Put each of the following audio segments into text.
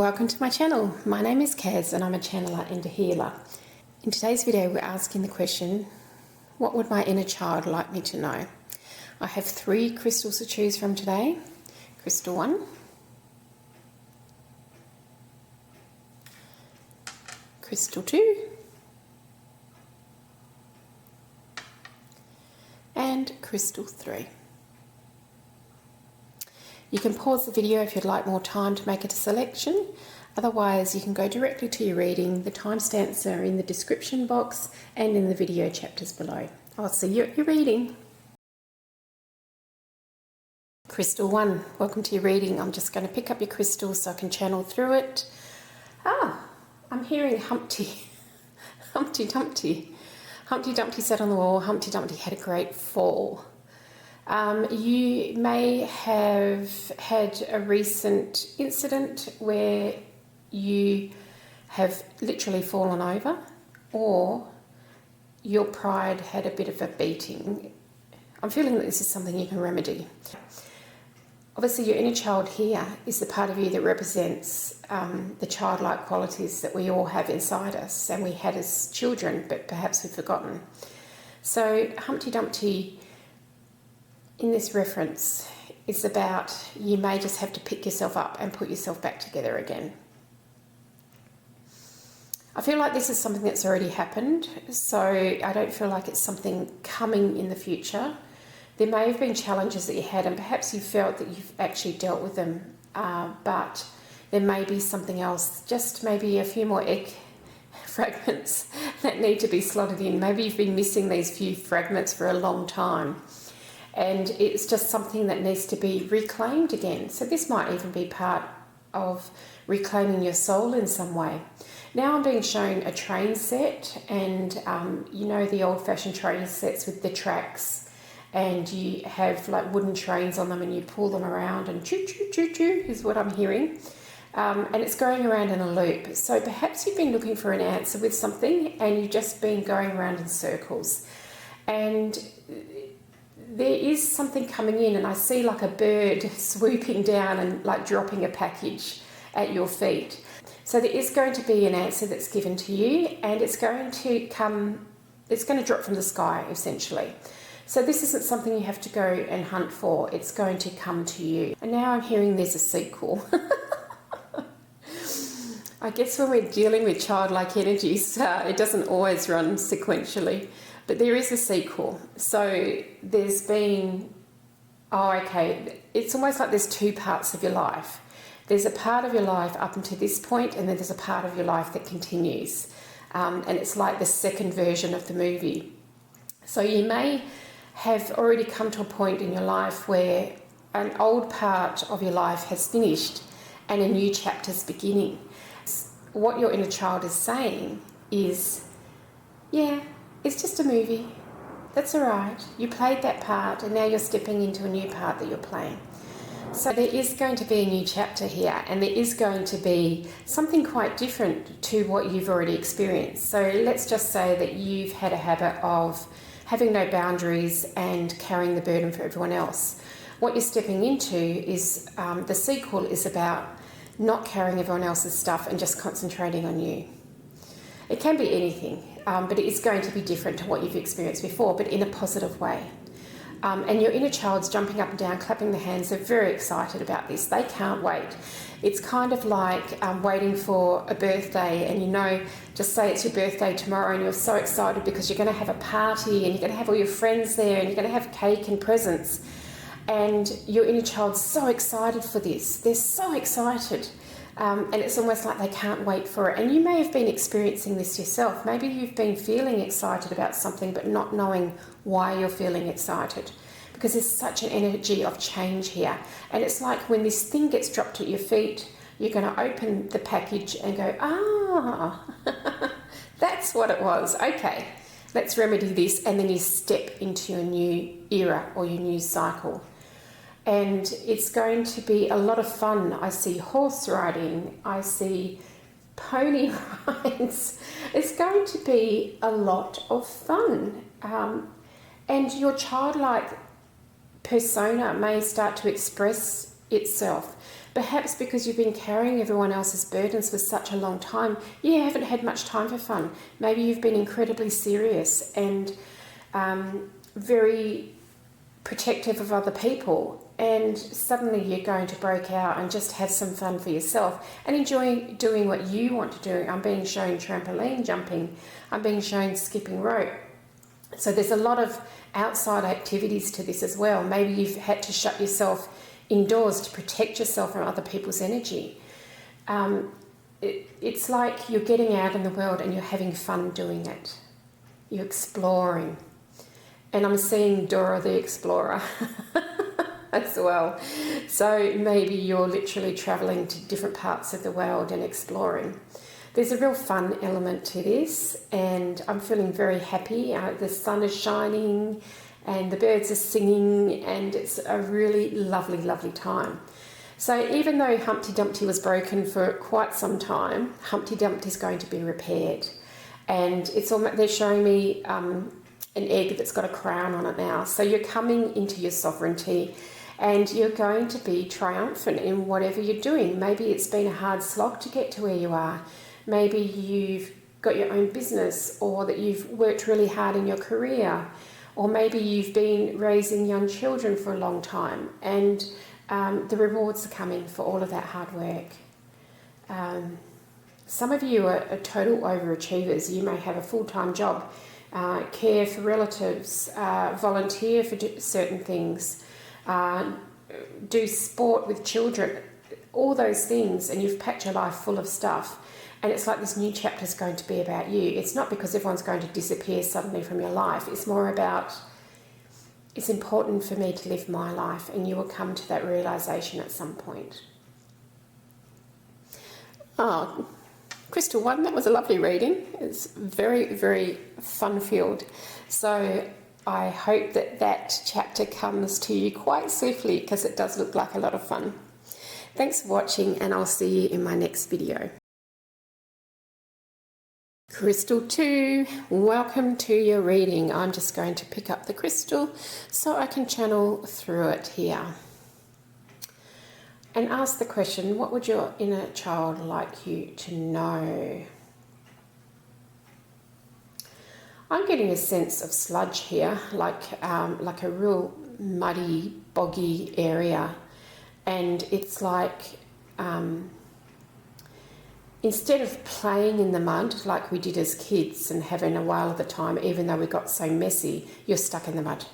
Welcome to my channel. My name is Kaz and I'm a channeler and a healer. In today's video we're asking the question, what would my inner child like me to know? I have 3 crystals to choose from today. Crystal 1, Crystal 2, and Crystal 3. You can pause the video if you'd like more time to make a selection. Otherwise, you can go directly to your reading. The timestamps are in the description box and in the video chapters below. I'll see you at your reading. Crystal 1, welcome to your reading. I'm just going to pick up your crystal so I can channel through it. I'm hearing Humpty. Humpty Dumpty. Humpty Dumpty sat on the wall. Humpty Dumpty had a great fall. You may have had a recent incident where you have literally fallen over, or your pride had a bit of a beating. I'm feeling that this is something you can remedy. Obviously your inner child here is the part of you that represents the childlike qualities that we all have inside us and we had as children, but perhaps we've forgotten. So Humpty Dumpty in this reference is about you may just have to pick yourself up and put yourself back together again. I feel like this is something that's already happened, so I don't feel like it's something coming in the future. There may have been challenges that you had and perhaps you felt that you've actually dealt with them, but there may be something else, just maybe a few more egg fragments that need to be slotted in. Maybe you've been missing these few fragments for a long time. And it's just something that needs to be reclaimed again. So this might even be part of reclaiming your soul in some way. Now I'm being shown a train set, and you know the old-fashioned train sets with the tracks, and you have like wooden trains on them and you pull them around and choo choo choo choo is what I'm hearing. And it's going around in a loop. So perhaps you've been looking for an answer with something and you've just been going around in circles. And there is something coming in, and I see like a bird swooping down and like dropping a package at your feet. So there is going to be an answer that's given to you, and it's going to drop from the sky essentially. So this isn't something you have to go and hunt for, it's going to come to you. And now I'm hearing there's a sequel. I guess when we're dealing with childlike energies, it doesn't always run sequentially. But there is a sequel. So there's been, it's almost like there's 2 parts of your life. There's a part of your life up until this point, and then there's a part of your life that continues. And it's like the second version of the movie. So you may have already come to a point in your life where an old part of your life has finished and a new chapter's beginning. What your inner child is saying is, yeah, it's just a movie. That's all right. You played that part and now you're stepping into a new part that you're playing. So there is going to be a new chapter here, and there is going to be something quite different to what you've already experienced. So let's just say that you've had a habit of having no boundaries and carrying the burden for everyone else. What you're stepping into is the sequel is about not carrying everyone else's stuff and just concentrating on you. It can be anything. But it is going to be different to what you've experienced before, but in a positive way. And your inner child's jumping up and down, clapping their hands. They're very excited about this. They can't wait. It's kind of like waiting for a birthday, and you know, just say it's your birthday tomorrow and you're so excited because you're going to have a party and you're going to have all your friends there and you're going to have cake and presents. And your inner child's so excited for this. They're so excited. And it's almost like they can't wait for it. And you may have been experiencing this yourself. Maybe you've been feeling excited about something but not knowing why you're feeling excited, because there's such an energy of change here. And it's like when this thing gets dropped at your feet, you're going to open the package and go, that's what it was. Okay, let's remedy this. And then you step into your new era or your new cycle. And it's going to be a lot of fun. I see horse riding, I see pony rides. It's going to be a lot of fun. And your childlike persona may start to express itself. perhaps because you've been carrying everyone else's burdens for such a long time, you haven't had much time for fun. Maybe you've been incredibly serious and very protective of other people, and suddenly you're going to break out and just have some fun for yourself and enjoy doing what you want to do. I'm being shown trampoline jumping, I'm being shown skipping rope. So there's a lot of outside activities to this as well. Maybe you've had to shut yourself indoors to protect yourself from other people's energy. It's like you're getting out in the world and you're having fun doing it. You're exploring. And I'm seeing Dora the Explorer as well. So maybe you're literally travelling to different parts of the world and exploring. There's a real fun element to this, and I'm feeling very happy. The sun is shining and the birds are singing, and it's a really lovely, lovely time. So even though Humpty Dumpty was broken for quite some time, Humpty Dumpty is going to be repaired. And it's almost, they're showing me an egg that's got a crown on it now. So you're coming into your sovereignty, and you're going to be triumphant in whatever you're doing. Maybe it's been a hard slog to get to where you are. Maybe you've got your own business, or that you've worked really hard in your career, or maybe you've been raising young children for a long time, and the rewards are coming for all of that hard work. Some of you are total overachievers. You may have a full-time job, care for relatives, volunteer for certain things, do sport with children, all those things, and you've packed your life full of stuff. And it's like this new chapter is going to be about you. It's not because everyone's going to disappear suddenly from your life. It's more about, it's important for me to live my life, and you will come to that realisation at some point. Oh, Crystal 1, that was a lovely reading. It's very, very fun-filled. So I hope that that chapter comes to you quite swiftly, because it does look like a lot of fun. Thanks for watching, and I'll see you in my next video. Crystal 2, welcome to your reading. I'm just going to pick up the crystal so I can channel through it here. And ask the question, what would your inner child like you to know? I'm getting a sense of sludge here, like a real muddy, boggy area. And it's like, instead of playing in the mud like we did as kids and having a while of the time, even though we got so messy, you're stuck in the mud.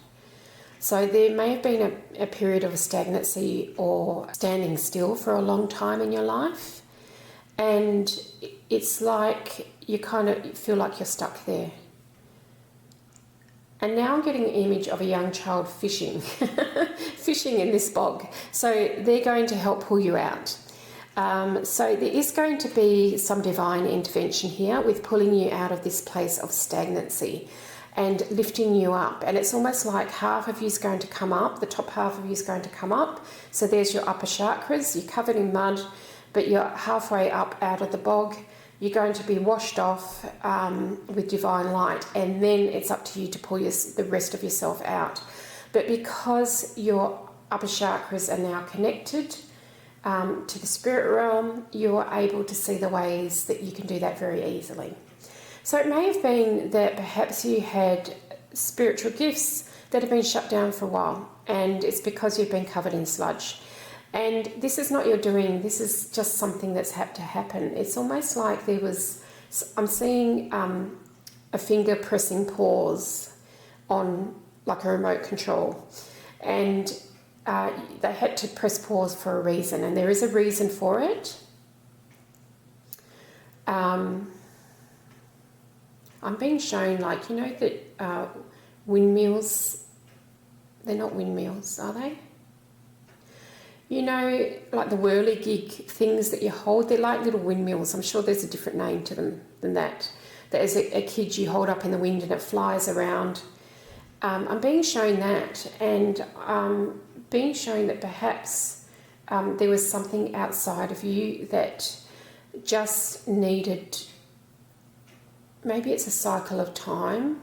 So there may have been a period of stagnancy or standing still for a long time in your life. And it's like you kind of feel like you're stuck there. And now I'm getting an image of a young child fishing, fishing in this bog. So they're going to help pull you out. So there is going to be some divine intervention here with pulling you out of this place of stagnancy and lifting you up. And it's almost like half of you is going to come up, the top half of you is going to come up. So there's your upper chakras, you're covered in mud, but you're halfway up out of the bog. You're going to be washed off with divine light, and then it's up to you to pull the rest of yourself out. But because your upper chakras are now connected to the spirit realm, you're able to see the ways that you can do that very easily. So it may have been that perhaps you had spiritual gifts that have been shut down for a while, and it's because you've been covered in sludge. And this is not your doing, this is just something that's had to happen. It's almost like there was, I'm seeing a finger pressing pause on like a remote control. And they had to press pause for a reason, and there is a reason for it. I'm being shown, like, you know, that windmills, they're not windmills, are they? You know, like the whirligig things that you hold, they're like little windmills. I'm sure there's a different name to them than that. That as a kid you hold up in the wind and it flies around. I'm being shown that, and being shown that perhaps there was something outside of you that just needed, maybe it's a cycle of time.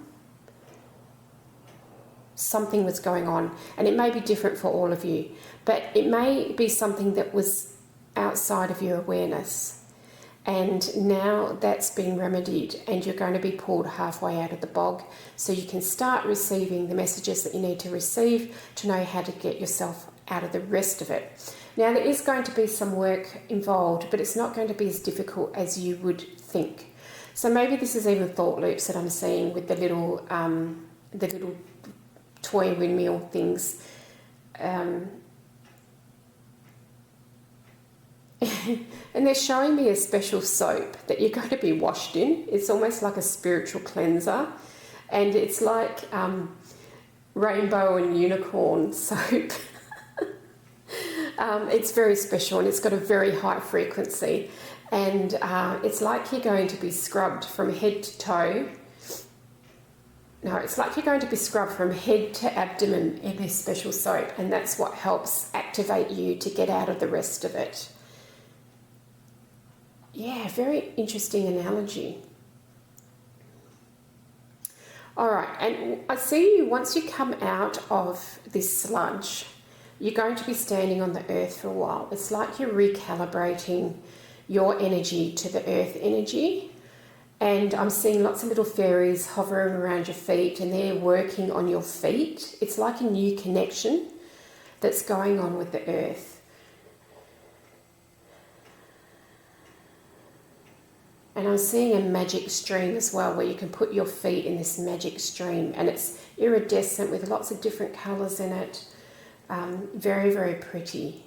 Something was going on, and it may be different for all of you, but it may be something that was outside of your awareness. And now that's been remedied and you're going to be pulled halfway out of the bog, so you can start receiving the messages that you need to receive to know how to get yourself out of the rest of it. Now there is going to be some work involved, but it's not going to be as difficult as you would think. So maybe this is even thought loops that I'm seeing with the little toy windmill things. And they're showing me a special soap that you're going to be washed in. It's almost like a spiritual cleanser, and it's like rainbow and unicorn soap. It's very special and it's got a very high frequency, and it's like you're going to be scrubbed from head to toe. No, it's like you're going to be scrubbed from head to abdomen in this special soap, and that's what helps activate you to get out of the rest of it. Yeah, very interesting analogy. All right, and I see you, once you come out of this sludge, you're going to be standing on the earth for a while. It's like you're recalibrating your energy to the earth energy. And I'm seeing lots of little fairies hovering around your feet, and they're working on your feet. It's like a new connection that's going on with the earth. And I'm seeing a magic stream as well, where you can put your feet in this magic stream, and it's iridescent with lots of different colours in it. Very, very pretty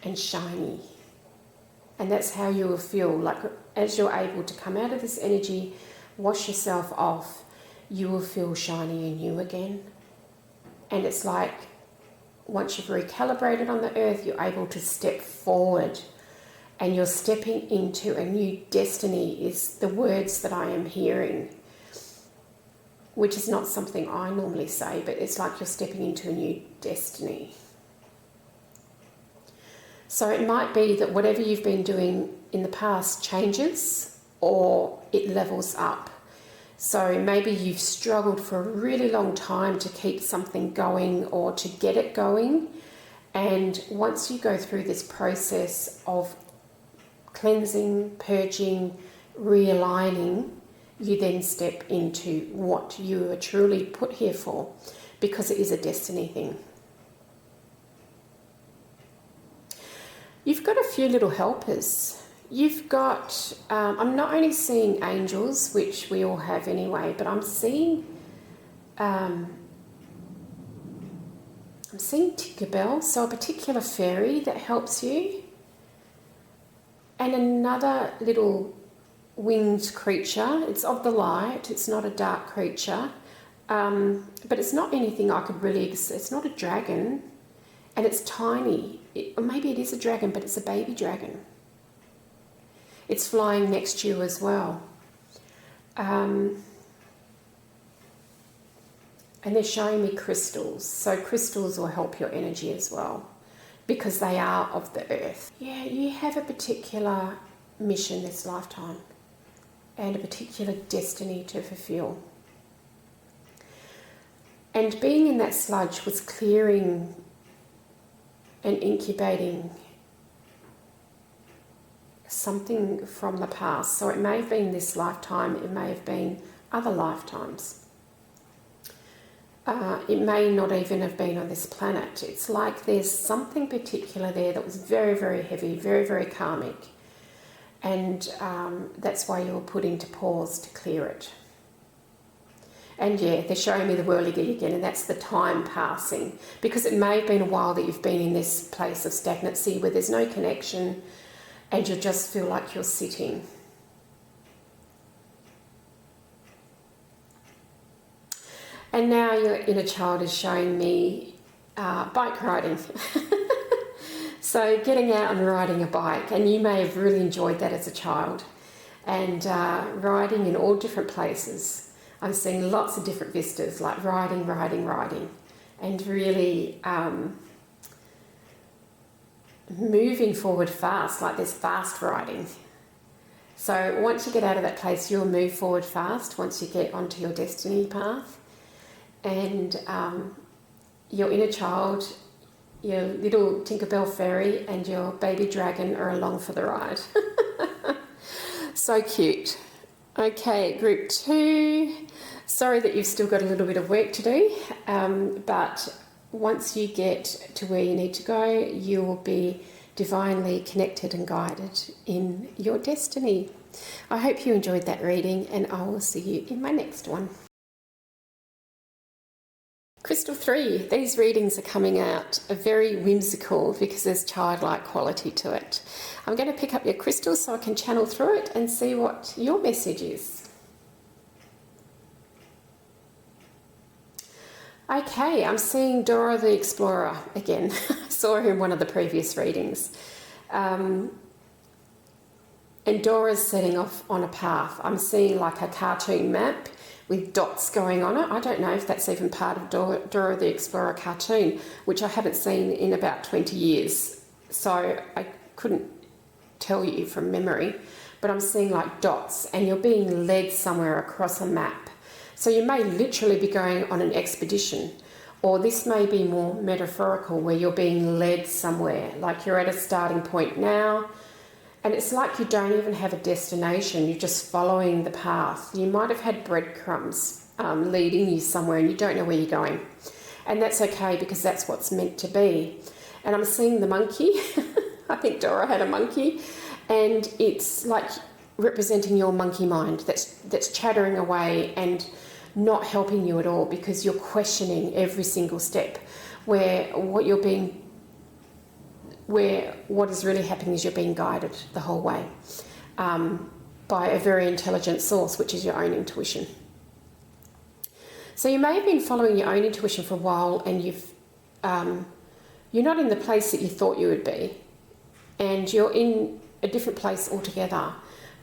and shiny. And that's how you will feel, like as you're able to come out of this energy, wash yourself off, you will feel shiny and new again. And it's like once you've recalibrated on the earth, you're able to step forward, and you're stepping into a new destiny is the words that I am hearing, which is not something I normally say, but it's like you're stepping into a new destiny. So it might be that whatever you've been doing in the past changes, or it levels up. So maybe you've struggled for a really long time to keep something going or to get it going. And once you go through this process of cleansing, purging, realigning, you then step into what you are truly put here for, because it is a destiny thing. You've got a few little helpers. You've got, I'm not only seeing angels, which we all have anyway, but I'm seeing Tinkerbell, so a particular fairy that helps you. And another little winged creature. It's of the light, it's not a dark creature, but it's not anything I could really, it's not a dragon, and it's tiny. Or maybe it is a dragon, but it's a baby dragon. It's flying next to you as well. And they're showing me crystals. So crystals will help your energy as well, because they are of the earth. Yeah, you have a particular mission this lifetime and a particular destiny to fulfill. And being in that sludge was clearing and incubating something from the past. So it may have been this lifetime, it may have been other lifetimes. It may not even have been on this planet. It's like there's something particular there that was very, very heavy, very, very karmic. And that's why you were put into pause to clear it. And yeah, they're showing me the whirligig again, and that's the time passing. Because it may have been a while that you've been in this place of stagnancy where there's no connection and you just feel like you're sitting. And now your inner child is showing me bike riding. So getting out and riding a bike, and you may have really enjoyed that as a child, and riding in all different places. I'm seeing lots of different vistas, like riding, and really moving forward fast, like there's fast riding. So once you get out of that place, you'll move forward fast once you get onto your destiny path. And your inner child your little Tinkerbell fairy and your baby dragon are along for the ride. So cute. Okay, group 2. Sorry that you've still got a little bit of work to do, but once you get to where you need to go, you will be divinely connected and guided in your destiny. I hope you enjoyed that reading, and I will see you in my next one. Crystal 3, these readings are coming out very whimsical because there's childlike quality to it. I'm going to pick up your crystal so I can channel through it and see what your message is. Okay, I'm seeing Dora the Explorer again. I saw her in one of the previous readings. And Dora's setting off on a path. I'm seeing like a cartoon map with dots going on it. I don't know if that's even part of Dora the Explorer cartoon, which I haven't seen in about 20 years. So I couldn't tell you from memory, but I'm seeing like dots and you're being led somewhere across a map. So you may literally be going on an expedition, or this may be more metaphorical where you're being led somewhere, like you're at a starting point now, and it's like you don't even have a destination, you're just following the path. You might have had breadcrumbs leading you somewhere and you don't know where you're going. And that's okay because that's what's meant to be. And I'm seeing the monkey. I think Dora had a monkey. And it's like representing your monkey mind that's chattering away and not helping you at all because you're questioning every single step, where what is really happening is you're being guided the whole way by a very intelligent source, which is your own intuition. So you may have been following your own intuition for a while, and you're not in the place that you thought you would be, and you're in a different place altogether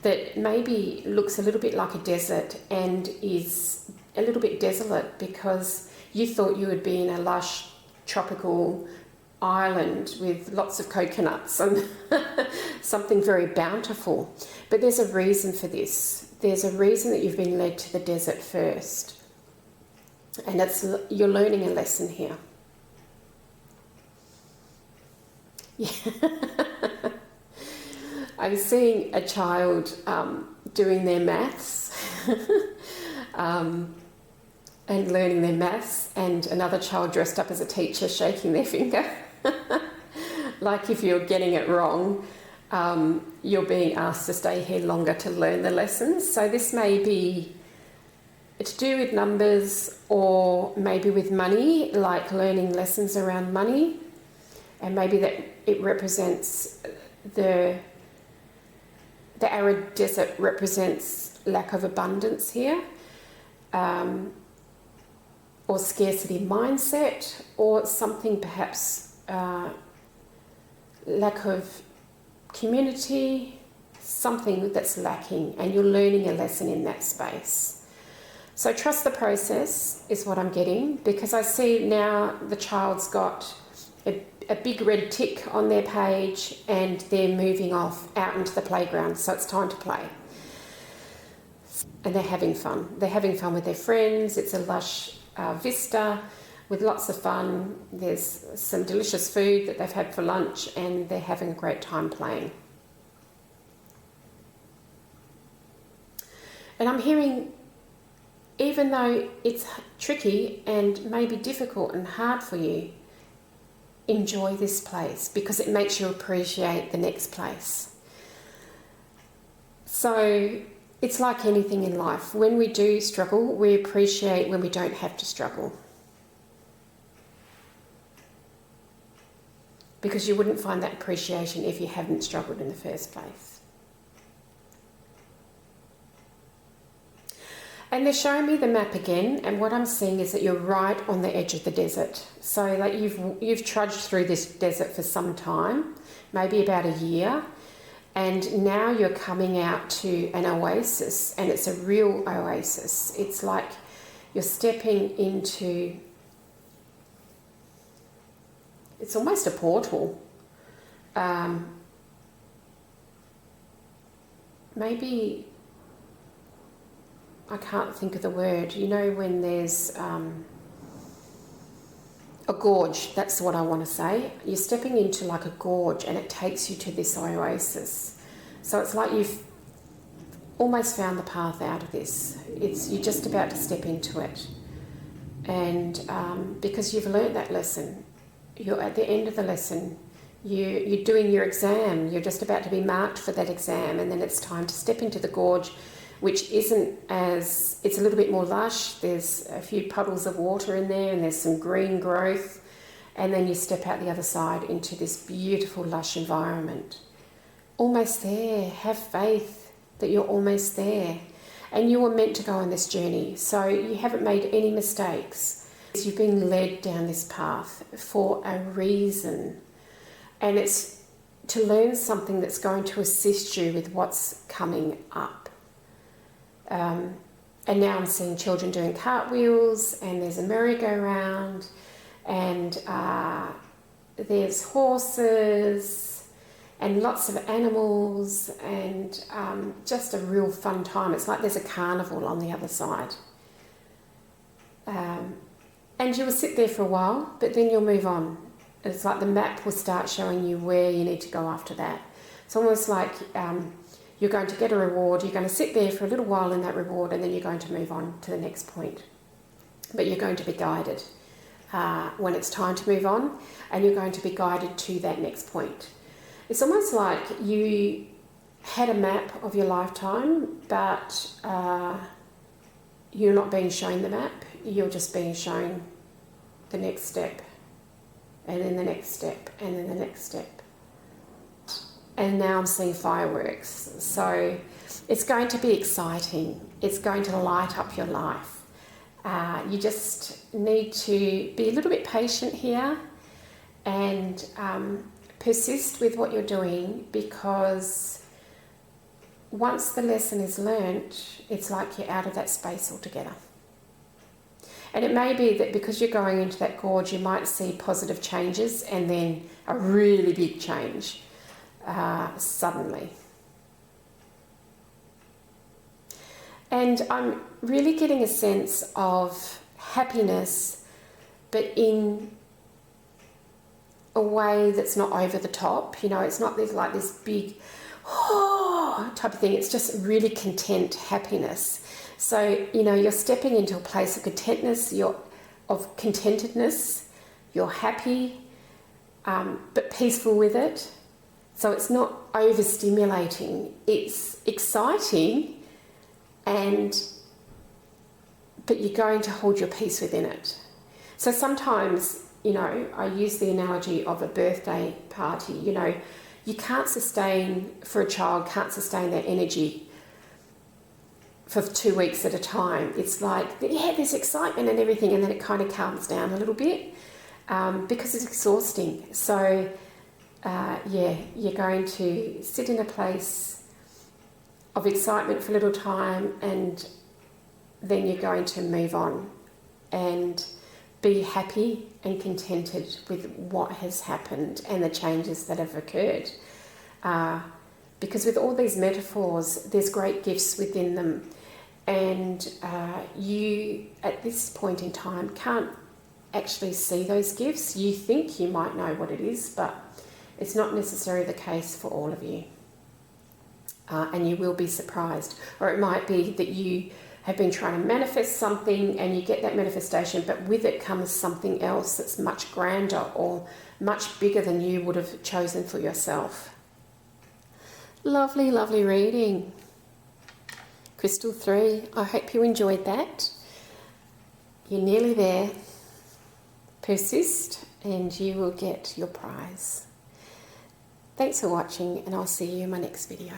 that maybe looks a little bit like a desert and is a little bit desolate because you thought you would be in a lush tropical island with lots of coconuts and something very bountiful. But there's a reason for this. There's a reason that you've been led to the desert first. And you're learning a lesson here. Yeah. I'm seeing a child doing their maths and learning their maths, and another child dressed up as a teacher shaking their finger. Like if you're getting it wrong, you're being asked to stay here longer to learn the lessons. So this may be to do with numbers, or maybe with money, like learning lessons around money. And maybe that it represents the arid desert represents lack of abundance here, or scarcity mindset, or something perhaps lack of community, something that's lacking, and you're learning a lesson in that space. So trust the process is what I'm getting, because I see now the child's got a big red tick on their page and they're moving off out into the playground, so it's time to play. And they're having fun. They're having fun with their friends. It's a lush vista with lots of fun. There's some delicious food that they've had for lunch, and they're having a great time playing. And I'm hearing, even though it's tricky and maybe difficult and hard for you, enjoy this place because it makes you appreciate the next place. So it's like anything in life. When we do struggle, we appreciate when we don't have to struggle. Because you wouldn't find that appreciation if you hadn't struggled in the first place. And they're showing me the map again, and what I'm seeing is that you're right on the edge of the desert. So like you've trudged through this desert for some time, maybe about a year, and now you're coming out to an oasis, and it's a real oasis. It's like you're stepping into, it's almost a portal. Maybe, I can't think of the word. You know when there's a a gorge, that's what I want to say. You're stepping into like a gorge and it takes you to this oasis. So it's like you've almost found the path out of this. You're just about to step into it. And because you've learnt that lesson, you're at the end of the lesson, you're doing your exam, you're just about to be marked for that exam, and then it's time to step into the gorge, which isn't as, it's a little bit more lush, there's a few puddles of water in there and there's some green growth, and then you step out the other side into this beautiful lush environment. Almost there, have faith that you're almost there. And you were meant to go on this journey, so you haven't made any mistakes. You've been led down this path for a reason, and it's to learn something that's going to assist you with what's coming up. And now I'm seeing children doing cartwheels, and there's a merry-go-round, and there's horses, and lots of animals, and just a real fun time. It's like there's a carnival on the other side. And you will sit there for a while, but then you'll move on. It's like the map will start showing you where you need to go after that. It's almost like you're going to get a reward, you're going to sit there for a little while in that reward, and then you're going to move on to the next point. But you're going to be guided when it's time to move on, and you're going to be guided to that next point. It's almost like you had a map of your lifetime, but you're not being shown the map, you're just being shown the next step, and then the next step, and then the next step. And now I'm seeing fireworks. So it's going to be exciting. It's going to light up your life. You just need to be a little bit patient here and persist with what you're doing, because once the lesson is learnt, it's like you're out of that space altogether. And it may be that because you're going into that gorge, you might see positive changes and then a really big change suddenly. And I'm really getting a sense of happiness, but in a way that's not over the top. You know, it's not like this big type of thing. It's just really content happiness. So, you know, you're stepping into a place of contentedness. You're happy, but peaceful with it. So it's not overstimulating. It's exciting, but you're going to hold your peace within it. So sometimes, you know, I use the analogy of a birthday party. You know, you can't sustain, for a child, can't sustain their energy for 2 weeks at a time. It's like, yeah, there's excitement and everything, and then it kind of calms down a little bit because it's exhausting. So, yeah, you're going to sit in a place of excitement for a little time, and then you're going to move on and be happy and contented with what has happened and the changes that have occurred. Because with all these metaphors, there's great gifts within them. And you, at this point in time, can't actually see those gifts. You think you might know what it is, but it's not necessarily the case for all of you. And you will be surprised. Or it might be that you have been trying to manifest something and you get that manifestation, but with it comes something else that's much grander or much bigger than you would have chosen for yourself. Lovely, lovely reading. Crystal 3, I hope you enjoyed that. You're nearly there. Persist and you will get your prize. Thanks for watching, and I'll see you in my next video.